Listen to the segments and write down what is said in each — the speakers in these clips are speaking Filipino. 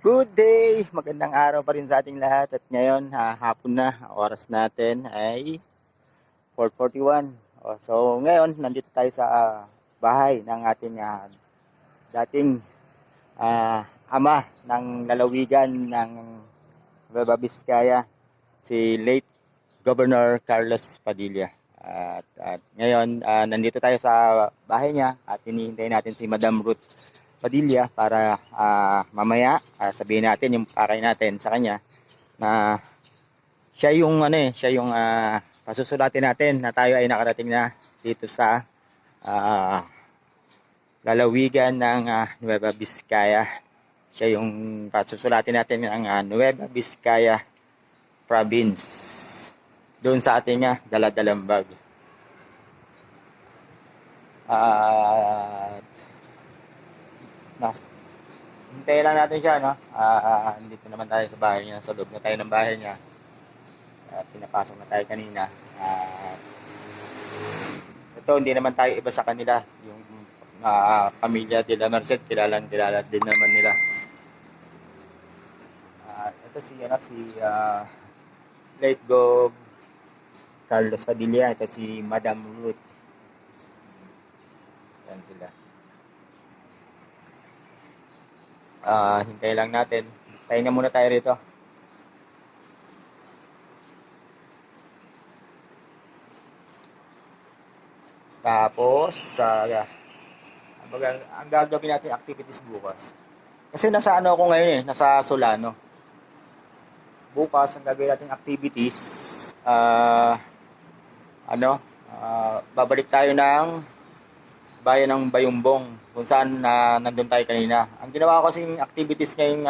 Good day! Magandang araw pa rin sa ating lahat at ngayon hapon na, oras natin ay 4:41. So ngayon nandito tayo sa bahay ng ating dating ama ng lalawigan ng Nueva Vizcaya, si late Governor Carlos Padilla. At ngayon nandito tayo sa bahay niya at hinihintay natin si Madam Ruth Padilla para mamaya sabihin natin yung pakay natin sa kanya na siya yung pasusulatin natin na tayo ay nakarating na dito sa lalawigan ng Nueva Vizcaya. Siya yung pasusulatin natin ng Nueva Vizcaya province doon sa ating Daladalambag. Hintayin lang natin siya, no? Dito naman tayo sa bahay niya, sa loob na tayo ng bahay niya. Pinapasok na tayo kanina. Ito, hindi naman tayo iba sa kanila. Yung pamilya de la Merced, kilala din naman nila. Ito si late Gov Carlos Padilla. Ito si Madam Ruth. Yan sila. Hintay lang natin. Pahinga muna tayo rito. Tapos, ang gagawin natin activities bukas. Kasi nasa ako ngayon nasa Solano. Bukas, ang gagawin natin activities, babalik tayo ng bayan ng Bayumbong, kung saan nandun tayo kanina. Ang ginawa ko kasing activities ngayong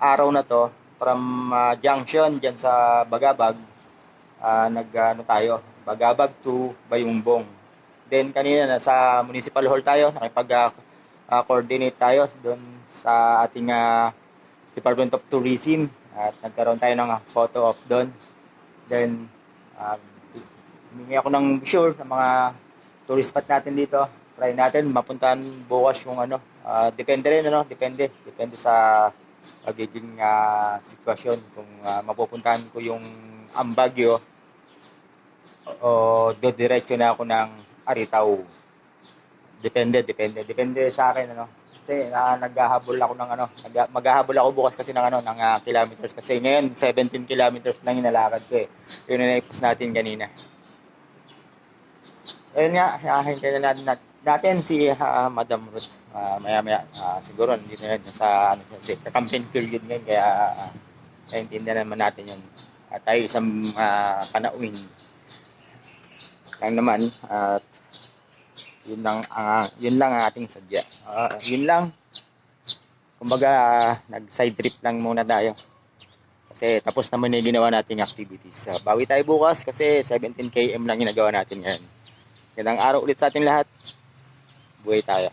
araw na to, from junction dyan sa Bagabag, tayo, Bagabag to Bayumbong. Then kanina nasa Municipal Hall tayo, nakipag-coordinate tayo doon sa ating Department of Tourism at nagkaroon tayo ng photo op doon. Then humingi ako ng sure ng mga tourist spot natin dito. Try natin mapuntahan bukas yung depende rin depende sa magiging sitwasyon kung mapupuntahan ko yung Ambagyo o diretso na ako ng Aritaw. Depende sa akin kasi maghahabol ako bukas kasi ng kilometers kasi ngayon 17 kilometers lang inalakad ko yun na naipos natin kanina. Ayun nga, hintayin na natin si Madam Ruth. Maya siguro hindi na yan sa campaign period ngayon, kaya naintindihan naman natin yun. At tayo isang panauhin lang naman at yun lang ang ating sadya. Yun lang. Kumbaga nag-side trip lang muna tayo. Kasi tapos naman yung ginawa nating activities. Bawi tayo bukas kasi 17 km lang ginagawa natin ngayon. Magandang araw ulit sa ating lahat. Buhay tayo.